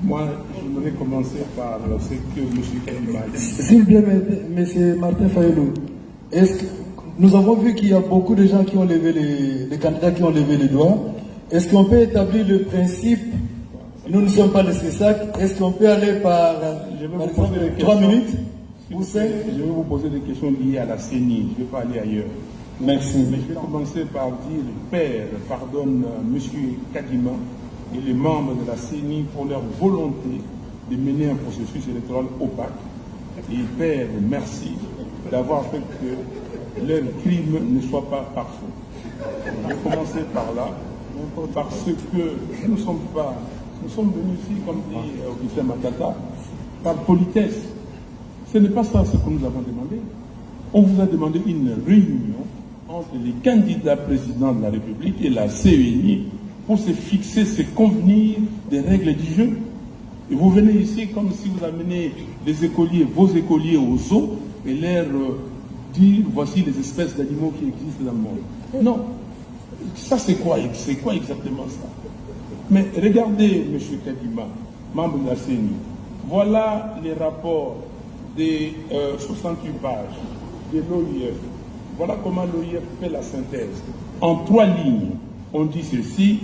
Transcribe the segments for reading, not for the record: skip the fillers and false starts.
Moi, j'aimerais commencer par ce que M. Kadima a dit. S'il vous plaît, M. Martin Fayolo, nous avons vu qu'il y a beaucoup de gens qui ont levé les candidats qui ont levé les doigts. Est-ce qu'on peut établir le principe, nous ne sommes pas de ces sacs, est-ce qu'on peut aller par exemple, 3 minutes ou 5? Je vais vous poser des questions liées à la CENI, je ne vais pas aller ailleurs. Merci. Mais je vais commencer par dire, Père pardonne M. Kadima et les membres de la CENI pour leur volonté de mener un processus électoral opaque. Et Père, merci d'avoir fait que leur crime ne soit pas parfait. Je vais commencer par là, parce que nous sommes venus ici, comme dit Augustin Matata, par politesse. Ce n'est pas ça ce que nous avons demandé. On vous a demandé une réunion entre les candidats présidents de la République et la CENI pour se fixer, se convenir des règles du jeu. Et vous venez ici comme si vous amenez les écoliers, vos écoliers au zoo et leur dire voici les espèces d'animaux qui existent dans le monde. Non. Ça c'est quoi exactement ça? Mais regardez, M. Kadima, membre de la CENI, voilà les rapports des 68 pages de l'OIF. Voilà comment l'OIF fait la synthèse. En 3 lignes, on dit ceci: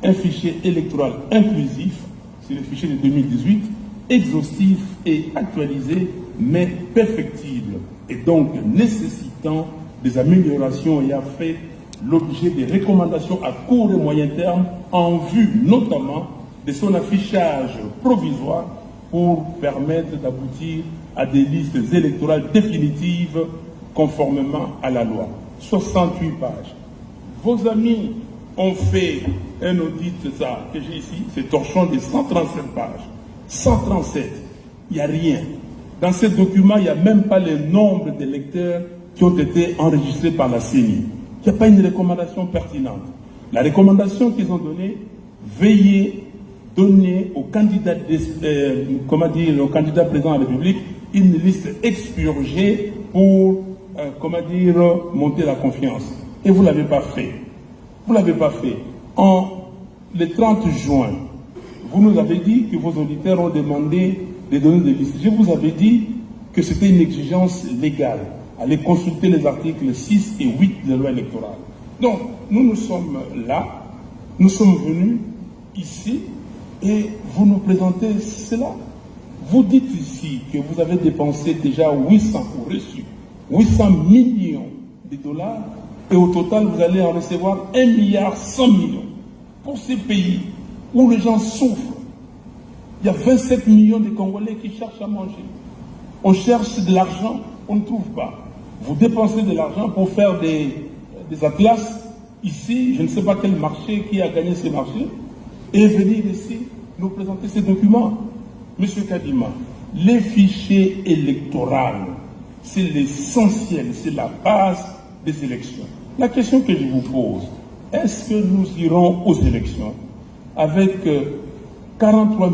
un fichier électoral inclusif, c'est le fichier de 2018, exhaustif et actualisé, mais perfectible, et donc nécessitant des améliorations ayant fait l'objet des recommandations à court et moyen terme en vue notamment de son affichage provisoire pour permettre d'aboutir à des listes électorales définitives conformément à la loi. 68 pages. Vos amis ont fait un audit, ça, que j'ai ici, c'est torchon de 137 pages. 137, il n'y a rien. Dans ces documents, il n'y a même pas le nombre d'électeurs qui ont été enregistrés par la CENI. Il n'y a pas une recommandation pertinente. La recommandation qu'ils ont donnée, veillez donner au candidat, au candidat président de la République une liste expurgée pour, monter la confiance. Et vous ne l'avez pas fait. Vous ne l'avez pas fait. Le 30 juin, vous nous avez dit que vos auditeurs ont demandé de donner des listes. Je vous avais dit que c'était une exigence légale. Allez consulter les articles 6 et 8 de la loi électorale. Donc, nous sommes là, nous sommes venus ici, et vous nous présentez cela. Vous dites ici que vous avez dépensé déjà 800 millions de dollars, et au total, vous allez en recevoir 1,1 milliard pour ces pays où les gens souffrent. Il y a 27 millions de Congolais qui cherchent à manger. On cherche de l'argent, on ne trouve pas. Vous dépensez de l'argent pour faire des atlas. Ici, je ne sais pas quel marché, qui a gagné ces marchés, et venir ici nous présenter ces documents. Monsieur Kadima, les fichiers électoraux, c'est l'essentiel, c'est la base des élections. La question que je vous pose, est-ce que nous irons aux élections avec 43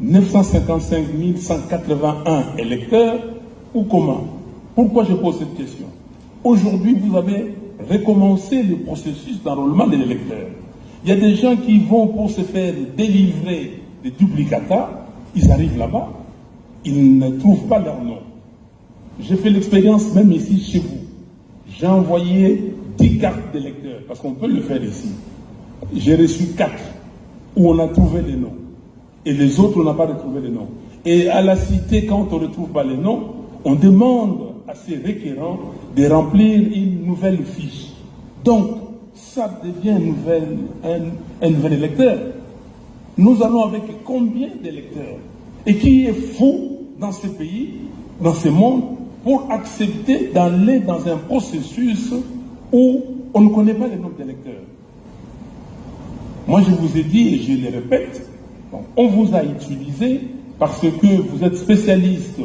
955 181 électeurs ou comment? Pourquoi je pose cette question? Aujourd'hui, vous avez recommencé le processus d'enrôlement des électeurs. Il y a des gens qui vont pour se faire délivrer des duplicata, ils arrivent là-bas, ils ne trouvent pas leur nom. J'ai fait l'expérience même ici chez vous. J'ai envoyé 10 cartes d'électeurs, parce qu'on peut le faire ici. J'ai reçu 4, où on a trouvé les noms. Et les autres, on n'a pas retrouvé les noms. Et à la cité, quand on ne retrouve pas les noms, on demande à ces requérants de remplir une nouvelle fiche. Donc, ça devient un nouvel électeur. Nous allons avec combien d'électeurs? Et qui est fou dans ce pays, dans ce monde, pour accepter d'aller dans un processus où on ne connaît pas les nombres d'électeurs? Moi, je vous ai dit, et je le répète, on vous a utilisé parce que vous êtes spécialiste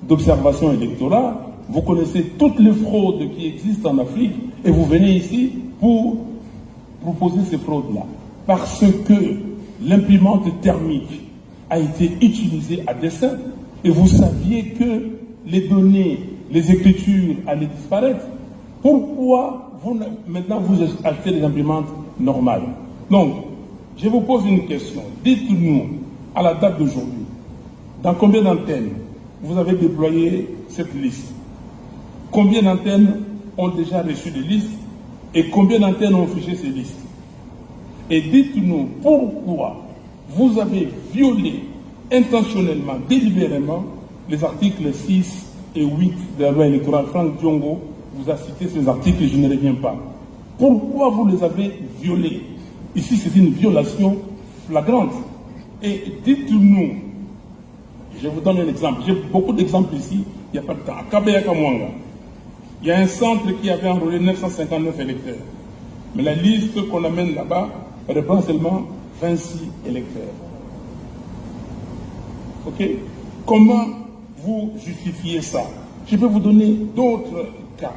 d'observation électorale, vous connaissez toutes les fraudes qui existent en Afrique et vous venez ici pour proposer ces fraudes-là. Parce que l'imprimante thermique a été utilisée à dessein et vous saviez que les données, les écritures allaient disparaître. Pourquoi maintenant vous achetez des imprimantes normales? Donc, Je vous pose une question. Dites-nous, à la date d'aujourd'hui, dans combien d'antennes vous avez déployé cette liste? Combien d'antennes ont déjà reçu des listes et combien d'antennes ont fiché ces listes? Et dites-nous pourquoi vous avez violé intentionnellement, délibérément, les articles 6 et 8 de la loi électorale. Franck Diongo vous a cité ces articles et je ne reviens pas. Pourquoi vous les avez violés? Ici, c'est une violation flagrante. Et dites-nous, je vous donne un exemple. J'ai beaucoup d'exemples ici, il n'y a pas de temps. À Kabea-Kamwanga, il y a un centre qui avait enrôlé 959 électeurs. Mais la liste qu'on amène là-bas reprend seulement 26 électeurs. Ok? Comment vous justifiez ça? Je peux vous donner d'autres cas.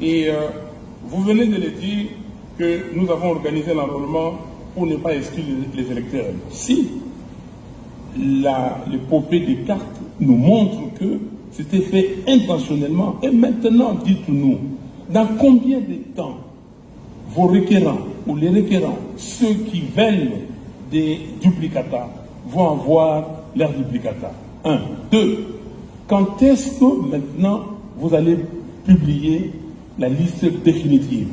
Et vous venez de le dire que nous avons organisé l'enrôlement pour ne pas exclure les électeurs. Si l'épopée des cartes nous montre que c'était fait intentionnellement, et maintenant dites-nous, dans combien de temps vos requérants ou les requérants, ceux qui veulent des duplicata, vont avoir leurs duplicata? 1. 2. Quand est-ce que maintenant vous allez publier la liste définitive?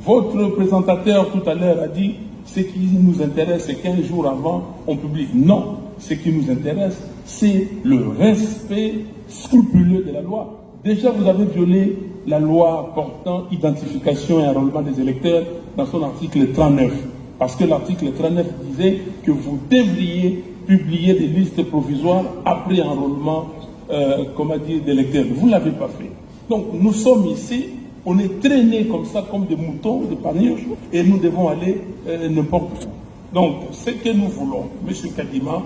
Votre présentateur tout à l'heure a dit ce qui nous intéresse, c'est 15 jours avant, on publie. Non, ce qui nous intéresse, c'est le respect scrupuleux de la loi. Déjà, vous avez violé la loi portant identification et enrôlement des électeurs dans son article 39. Parce que l'article 39 disait que vous devriez publier des listes provisoires après enrôlement d'électeurs. Vous ne l'avez pas fait. Donc, nous sommes ici, on est traînés comme ça, comme des moutons de Panurge, et nous devons aller n'importe où. Donc, ce que nous voulons, M. Kadima,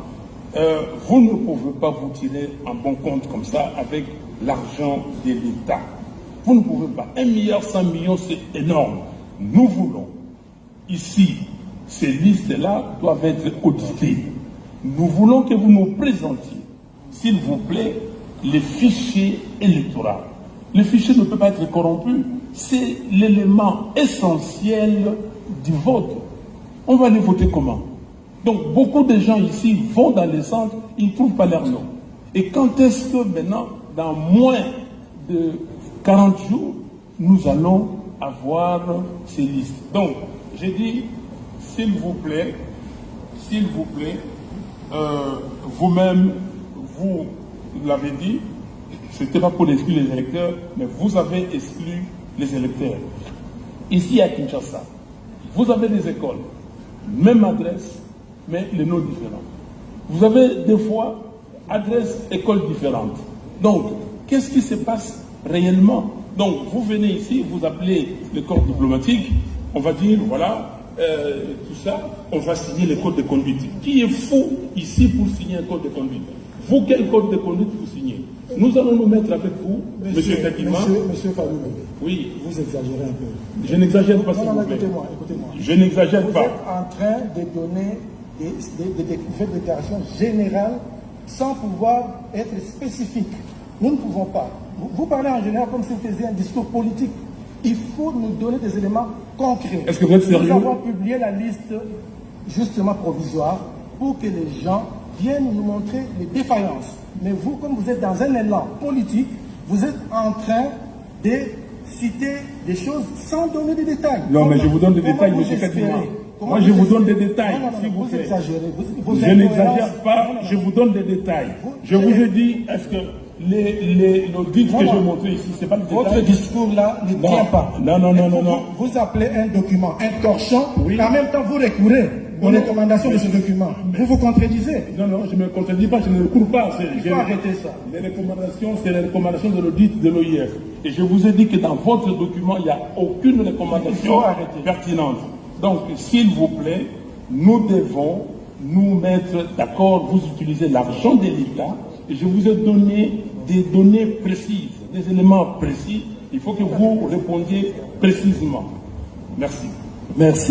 vous ne pouvez pas vous tirer en bon compte comme ça avec l'argent de l'État. Vous ne pouvez pas. 1,1 milliard, c'est énorme. Nous voulons, ici, ces listes-là doivent être auditées. Nous voulons que vous nous présentiez, s'il vous plaît, les fichiers électoraux. Le fichier ne peut pas être corrompu. C'est l'élément essentiel du vote. On va les voter comment? Donc, beaucoup de gens ici vont dans les centres, ils ne trouvent pas leur nom. Et quand est-ce que maintenant, dans moins de 40 jours, nous allons avoir ces listes? Donc, j'ai dit, s'il vous plaît, vous-même, vous l'avez dit, ce n'était pas pour exclure les électeurs, mais vous avez exclu les électeurs. Ici à Kinshasa, vous avez des écoles, même adresse, mais les noms différents. Vous avez des fois adresses, écoles différentes. Donc, qu'est-ce qui se passe réellement? Donc, vous venez ici, vous appelez le corps diplomatique, on va dire, voilà, tout ça, on va signer le code de conduite. Qui est fou ici pour signer un code de conduite? Vous, quel code de conduite vous signez? Nous allons nous mettre avec vous, Monsieur Kadima. Monsieur Fayoulou, oui. Vous exagérez un peu. Je n'exagère pas, s'il vous plaît. Écoutez-moi. Je n'exagère pas. Vous êtes en train de donner des déclarations générales sans pouvoir être spécifique. Nous ne pouvons pas. Vous parlez en général comme si vous faisiez un discours politique. Il faut nous donner des éléments concrets. Est-ce que vous êtes sérieux? Nous avons publié la liste justement provisoire pour que les gens viennent nous montrer les défaillances. Mais vous, comme vous êtes dans un élan politique, vous êtes en train de citer des choses sans donner des détails. Non, mais je vous donne des détails, M. Kadima. Moi, je vous donne des détails, s'il vous plaît. Je n'exagère pas, je vous donne des détails. Je vous ai dit, est-ce que l'audit que j'ai montré ici, c'est pas le détail? Votre discours-là ne tient pas. Non. Vous appelez un document un torchon, oui. Et en même temps, vous recourez aux recommandations de ce document. Vous vous contredisez. Non, je ne me contredis pas, je ne recours pas. Il faut arrêter ça. Les recommandations, c'est les recommandations de l'audit de l'OIF. Et je vous ai dit que dans votre document, il n'y a aucune recommandation pertinente. Donc, s'il vous plaît, nous devons nous mettre d'accord. Vous utilisez l'argent de l'État et je vous ai donné des données précises, des éléments précis. Il faut que vous répondiez précisément. Merci. Merci.